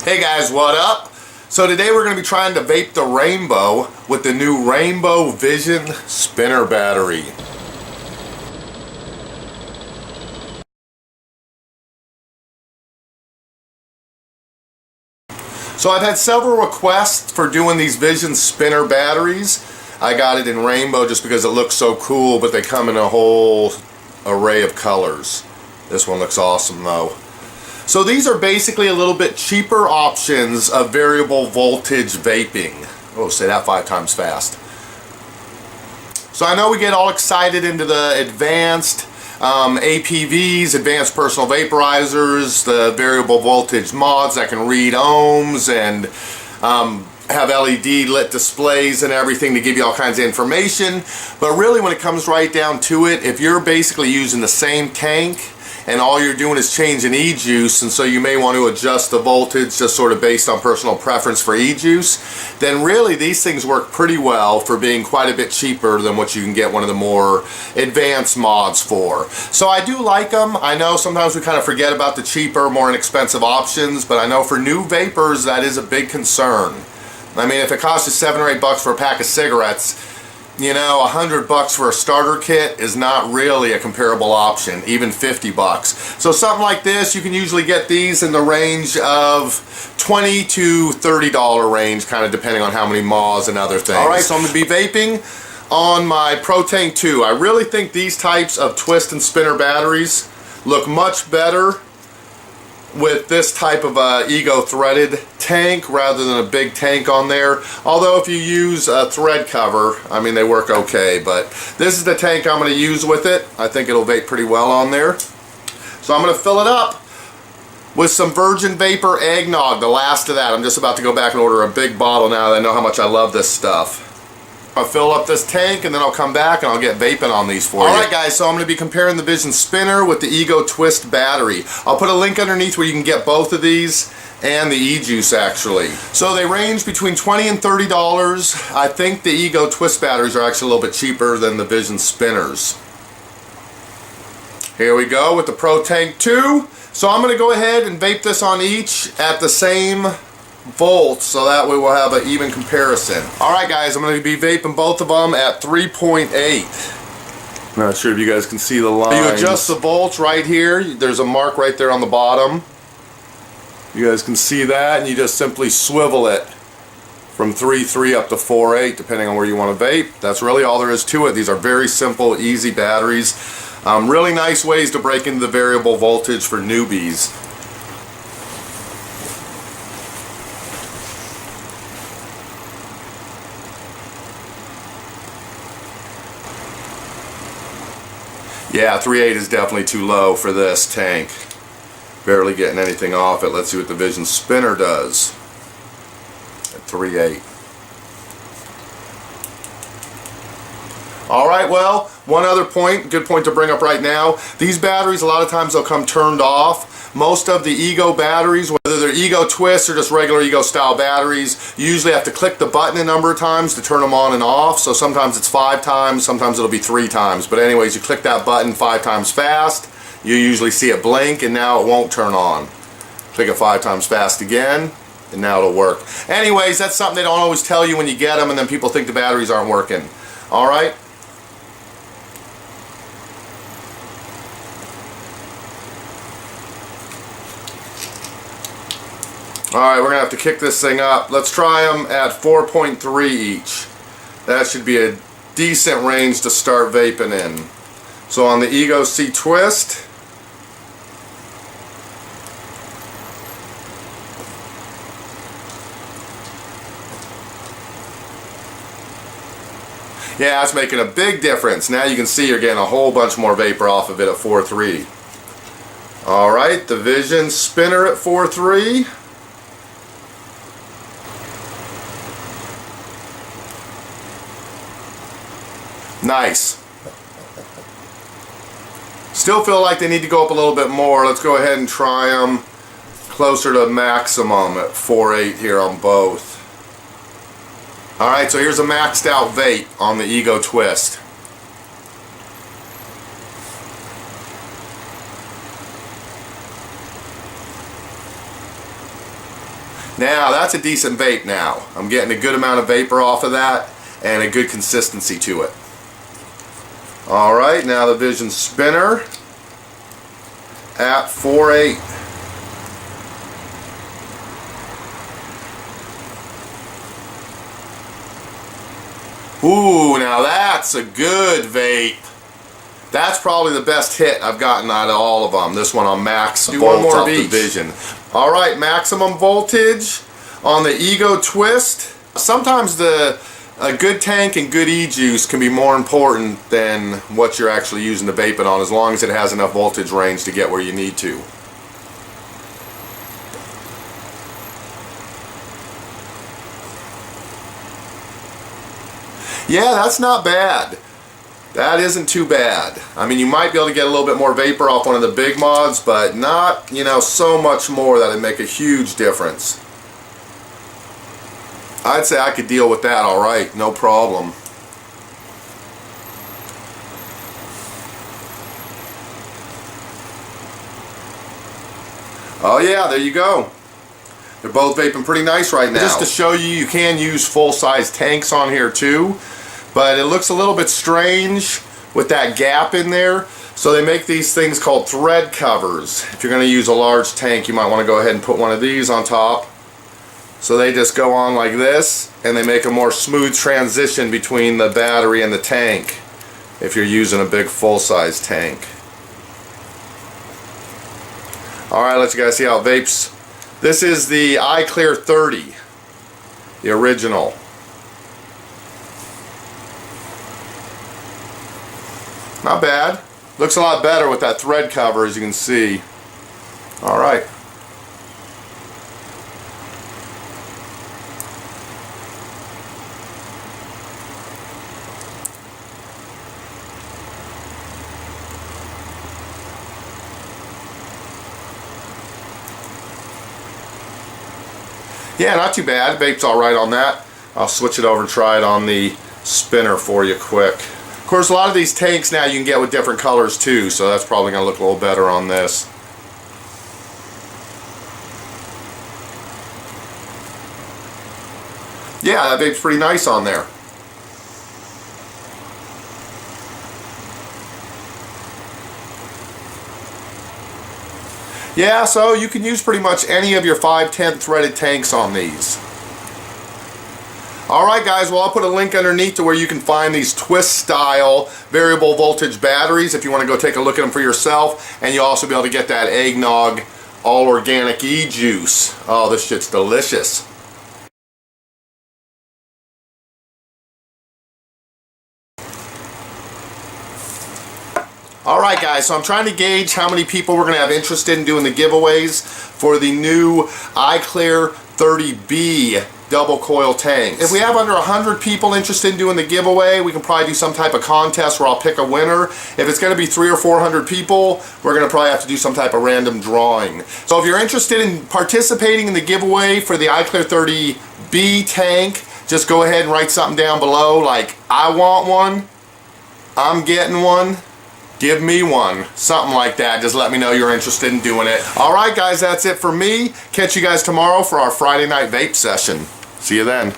Hey guys, what up? So today we're going to be trying to vape the Rainbow with the new Rainbow Vision spinner battery. So I've had several requests for doing these Vision spinner batteries. I got it in Rainbow just because it looks so cool, but they come in a whole array of colors. This one looks awesome though. So these are basically a little bit cheaper options of variable voltage vaping. Oh, say that 5 times fast. So I know we get all excited into the advanced APVs, advanced personal vaporizers, the variable voltage mods that can read ohms and have LED lit displays and everything to give you all kinds of information. But really when it comes right down to it, if you're basically using the same tank and all you're doing is changing e-juice, and so you may want to adjust the voltage just sort of based on personal preference for e-juice, then really these things work pretty well for being quite a bit cheaper than what you can get one of the more advanced mods for. So I do like them. I know sometimes we kind of forget about the cheaper, more inexpensive options, but I know for new vapors that is a big concern. I mean, if it costs you $7 or $8 for a pack of cigarettes, you know, $100 for a starter kit is not really a comparable option, even $50. So something like this, you can usually get these in the range of $20 to $30 range, kind of depending on how many mods and other things. All right, so I'm going to be vaping on my ProTank 2. I really think these types of twist and spinner batteries look much better with this type of ego threaded tank rather than a big tank on there. Although if you use a thread cover, I mean, they work okay, but this is the tank I'm going to use with it. I think it'll vape pretty well on there. So I'm going to fill it up with some Virgin Vapor eggnog, the last of that. I'm just about to go back and order a big bottle now that I know how much I love this stuff. I'll fill up this tank and then I'll come back and I'll get vaping on these for you. Alright guys, so I'm going to be comparing the Vision Spinner with the Ego Twist battery. I'll put a link underneath where you can get both of these and the e-juice actually. So they range between $20 and $30. I think the Ego Twist batteries are actually a little bit cheaper than the Vision Spinners. Here we go with the ProTank 2. So I'm going to go ahead and vape this on each at the same volts, so that way we'll have an even comparison. Alright guys, I'm going to be vaping both of them at 3.8. Not sure if you guys can see the lines. You adjust the volts right here. There's a mark right there on the bottom. You guys can see that, and you just simply swivel it from 3.3 up to 4.8 depending on where you want to vape. That's really all there is to it. These are very simple, easy batteries. Really nice ways to break into the variable voltage for newbies. Yeah, 3.8 is definitely too low for this tank. Barely getting anything off it. Let's see what the Vision Spinner does at 3.8. Alright, well, one other point, good point to bring up right now. These batteries, a lot of times they'll come turned off. Most of the Ego batteries, whether they're Ego Twist or just regular Ego style batteries, you usually have to click the button a number of times to turn them on and off. So sometimes it's 5 times, sometimes it'll be 3 times. But anyways, you click that button 5 times fast, you usually see it blink and now it won't turn on. Click it 5 times fast again, and now it'll work. Anyways, that's something they don't always tell you when you get them, and then people think the batteries aren't working. Alright? Alright, we're going to have to kick this thing up. Let's try them at 4.3 each. That should be a decent range to start vaping in. So on the Ego C Twist, yeah, it's making a big difference. Now you can see you're getting a whole bunch more vapor off of it at 4.3. Alright, the Vision Spinner at 4.3. Nice. Still feel like they need to go up a little bit more. Let's go ahead and try them closer to maximum at 4.8 here on both. Alright, so here's a maxed out vape on the Ego Twist. Now that's a decent vape now. I'm getting a good amount of vapor off of that and a good consistency to it. Alright, now the Vision spinner at 4.8. Ooh, now that's a good vape. That's probably the best hit I've gotten out of all of them. This one on max. Do one more of each. Vision. All right, maximum voltage on the Ego Twist. Sometimes a good tank and good e-juice can be more important than what you're actually using to vape it on, as long as it has enough voltage range to get where you need to. Yeah, that's not bad. That isn't too bad. I mean, you might be able to get a little bit more vapor off one of the big mods, but not, you know, so much more that it'd make a huge difference. I'd say I could deal with that all right, no problem. Oh yeah, there you go. They're both vaping pretty nice right now. Just to show you, you can use full-size tanks on here too, but it looks a little bit strange with that gap in there. So they make these things called thread covers. If you're going to use a large tank, you might want to go ahead and put one of these on top. So they just go on like this, and they make a more smooth transition between the battery and the tank if you're using a big full-size tank. Alright, let you guys see how it vapes. This is the iClear 30, the original. Not bad. Looks a lot better with that thread cover, as you can see. Alright. Yeah, not too bad. Vape's alright on that. I'll switch it over and try it on the spinner for you quick. Of course, a lot of these tanks now you can get with different colors too, so that's probably going to look a little better on this. Yeah, that vape's pretty nice on there. Yeah, so you can use pretty much any of your 510 threaded tanks on these. Alright guys, well I'll put a link underneath to where you can find these twist style variable voltage batteries if you want to go take a look at them for yourself, and you'll also be able to get that eggnog all organic e-juice. Oh, this shit's delicious. Alright guys, so I'm trying to gauge how many people we're going to have interested in doing the giveaways for the new iClear 30B double coil tanks. If we have under 100 people interested in doing the giveaway, we can probably do some type of contest where I'll pick a winner. If it's going to be 300 or 400 people, we're going to probably have to do some type of random drawing. So if you're interested in participating in the giveaway for the iClear 30B tank, just go ahead and write something down below like, I want one, I'm getting one, give me one, something like that. Just let me know you're interested in doing it. Alright guys, that's it for me. Catch you guys tomorrow for our Friday night vape session. See you then.